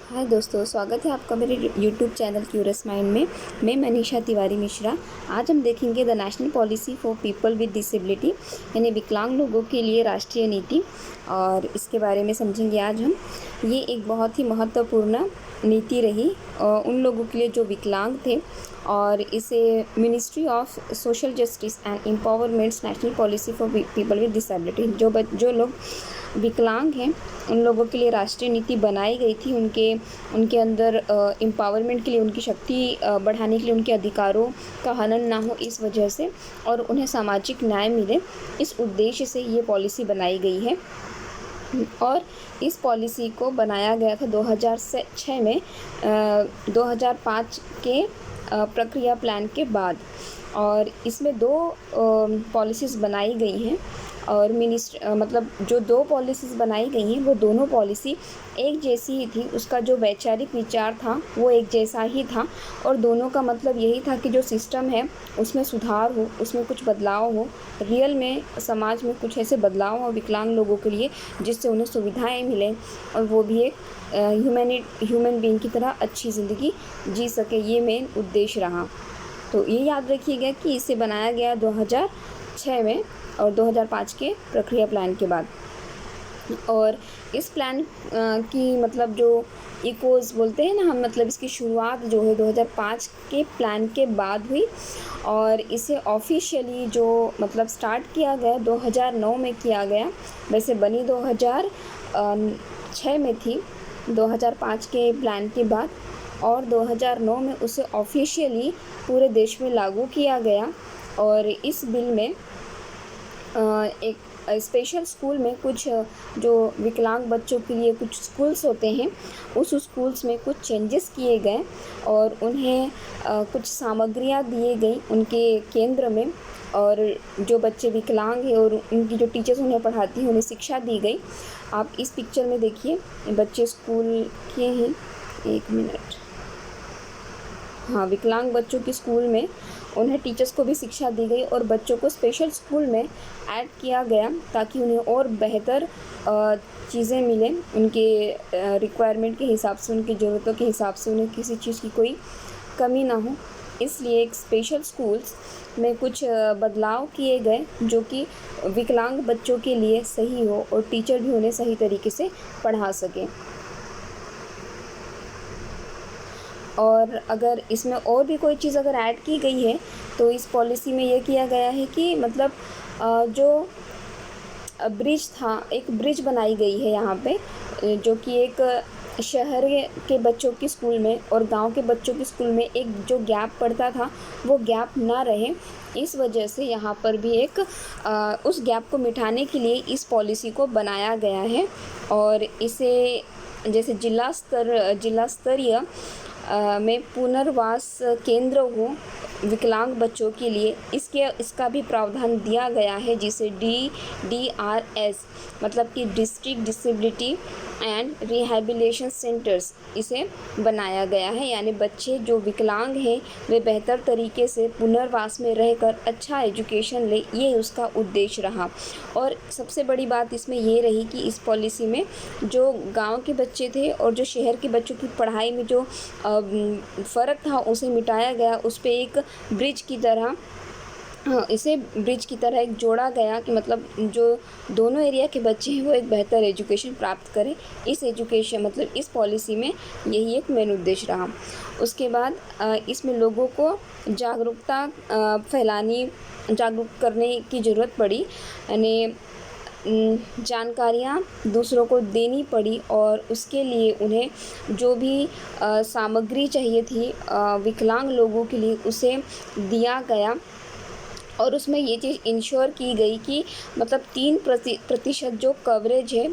हाय दोस्तों, स्वागत है आपका मेरे यूट्यूब चैनल क्यूरियस माइंड में। मैं मनीषा तिवारी मिश्रा। आज हम देखेंगे the national policy for people with disability, यानी विकलांग लोगों के लिए राष्ट्रीय नीति, और इसके बारे में समझेंगे आज हम। ये एक बहुत ही महत्वपूर्ण नीति रही उन लोगों के लिए जो विकलांग थे, और इसे ministry of social justice and empowerment's national policy for people with disability, जो लोग विकलांग हैं उन लोगों के लिए राष्ट्रीय नीति बनाई गई थी। उनके अंदर एम्पावरमेंट के लिए, उनकी शक्ति बढ़ाने के लिए, उनके अधिकारों का हनन ना हो इस वजह से, और उन्हें सामाजिक न्याय मिले, इस उद्देश्य से ये पॉलिसी बनाई गई है। और इस पॉलिसी को बनाया गया था 2006 में 2005 के प्रक्रिया प्लान के बाद, और इसमें दो पॉलिसीज़ बनाई गई हैं। और मतलब जो दो पॉलिसीज़ बनाई गई हैं वो दोनों पॉलिसी एक जैसी ही थी। उसका जो वैचारिक विचार था वो एक जैसा ही था, और दोनों का मतलब यही था कि जो सिस्टम है उसमें सुधार हो, उसमें कुछ बदलाव हो, रियल में समाज में कुछ ऐसे बदलाव हो विकलांग लोगों के लिए जिससे उन्हें सुविधाएं मिलें, और वो भी एक ह्यूमन बीइंग की तरह अच्छी ज़िंदगी जी सके। ये मेन उद्देश्य रहा। तो ये याद रखिएगा कि इसे बनाया गया 2006 में और 2005 के प्रक्रिया प्लान के बाद। और इस प्लान की मतलब जो इकोज़ बोलते हैं ना हम, मतलब इसकी शुरुआत जो है 2005 के प्लान के बाद हुई, और इसे ऑफिशियली जो मतलब स्टार्ट किया गया 2009 में किया गया। वैसे बनी 2006 में थी 2005 के प्लान के बाद, और 2009 में उसे ऑफिशियली पूरे देश में लागू किया गया। और इस बिल में एक स्पेशल स्कूल में कुछ जो विकलांग बच्चों के लिए कुछ स्कूल्स होते हैं, उस स्कूल्स में कुछ चेंजेस किए गए, और उन्हें कुछ सामग्रियां दिए गई उनके केंद्र में, और जो बच्चे विकलांग हैं और उनकी जो टीचर्स उन्हें पढ़ाती हैं उन्हें शिक्षा दी गई। आप इस पिक्चर में देखिए, बच्चे स्कूल के हैं। एक मिनट। हाँ, विकलांग बच्चों के स्कूल में उन्हें टीचर्स को भी शिक्षा दी गई, और बच्चों को स्पेशल स्कूल में ऐड किया गया ताकि उन्हें और बेहतर चीज़ें मिलें, उनके रिक्वायरमेंट के हिसाब से, उनकी ज़रूरतों के हिसाब से, उन्हें किसी चीज़ की कोई कमी ना हो। इसलिए एक स्पेशल स्कूल्स में कुछ बदलाव किए गए जो कि विकलांग बच्चों के लिए सही हो, और टीचर भी उन्हें सही तरीके से पढ़ा सकें। और अगर इसमें और भी कोई चीज़ अगर ऐड की गई है तो इस पॉलिसी में ये किया गया है कि मतलब जो ब्रिज था, एक ब्रिज बनाई गई है यहाँ पे, जो कि एक शहर के बच्चों के स्कूल में और गांव के बच्चों के स्कूल में एक जो गैप पड़ता था वो गैप ना रहे। इस वजह से यहाँ पर भी एक उस गैप को मिटाने के लिए इस पॉलिसी को बनाया गया है। और इसे जैसे जिला स्तरीय में पुनर्वास केंद्र हो विकलांग बच्चों के लिए, इसका भी प्रावधान दिया गया है, जिसे DDRS मतलब कि district disability and rehabilitation centres इसे बनाया गया है। यानी बच्चे जो विकलांग हैं वे बेहतर तरीके से पुनर्वास में रहकर अच्छा एजुकेशन ले, ये उसका उद्देश्य रहा। और सबसे बड़ी बात इसमें ये रही कि इस पॉलिसी में जो गांव के बच्चे थे और जो शहर के बच्चों की पढ़ाई में जो फ़र्क था उसे मिटाया गया। उस पे एक ब्रिज की तरह इसे ब्रिज की तरह एक जोड़ा गया कि मतलब जो दोनों एरिया के बच्चे हैं वो एक बेहतर एजुकेशन प्राप्त करें। इस एजुकेशन मतलब इस पॉलिसी में यही एक मेन उद्देश्य रहा। उसके बाद इसमें लोगों को जागरूक करने की ज़रूरत पड़ी, यानी जानकारियाँ दूसरों को देनी पड़ी, और उसके लिए उन्हें जो भी सामग्री चाहिए थी विकलांग लोगों के लिए उसे दिया गया। और उसमें ये चीज़ इंश्योर की गई कि मतलब 3% जो कवरेज है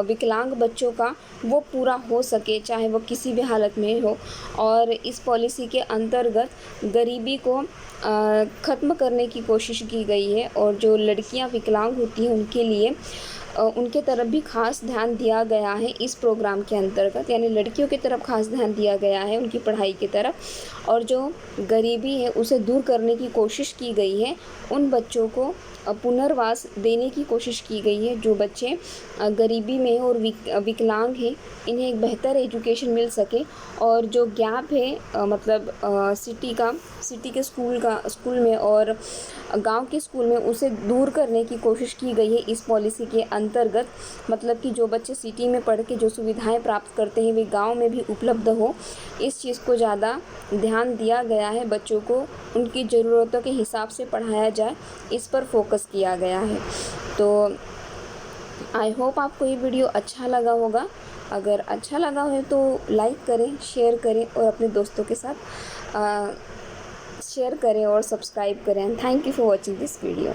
विकलांग बच्चों का वो पूरा हो सके, चाहे वो किसी भी हालत में हो। और इस पॉलिसी के अंतर्गत गरीबी को ख़त्म करने की कोशिश की गई है, और जो लड़कियां विकलांग होती हैं उनके लिए उनके तरफ भी ख़ास ध्यान दिया गया है इस प्रोग्राम के अंतर्गत। यानी लड़कियों की तरफ ख़ास ध्यान दिया गया है उनकी पढ़ाई की तरफ, और जो गरीबी है उसे दूर करने की कोशिश की गई है। उन बच्चों को पुनर्वास देने की कोशिश की गई है। जो बच्चे गरीबी में और विकलांग हैं, इन्हें एक बेहतर एजुकेशन मिल सके और जो गैप है मतलब सिटी के स्कूल में और गांव के स्कूल में, उसे दूर करने की कोशिश की गई है इस पॉलिसी के अंतर्गत। मतलब कि जो बच्चे सिटी में पढ़ के जो सुविधाएं प्राप्त करते हैं वे गांव में भी उपलब्ध हो, इस चीज़ को ज़्यादा ध्यान दिया गया है। बच्चों को उनकी ज़रूरतों के हिसाब से पढ़ाया जाए, इस पर फोकस किया गया है। तो आई होप आपको ये वीडियो अच्छा लगा होगा। अगर अच्छा लगा हो तो लाइक करें, शेयर करें और अपने दोस्तों के साथ शेयर करें और सब्सक्राइब करें। Thank you for watching this video.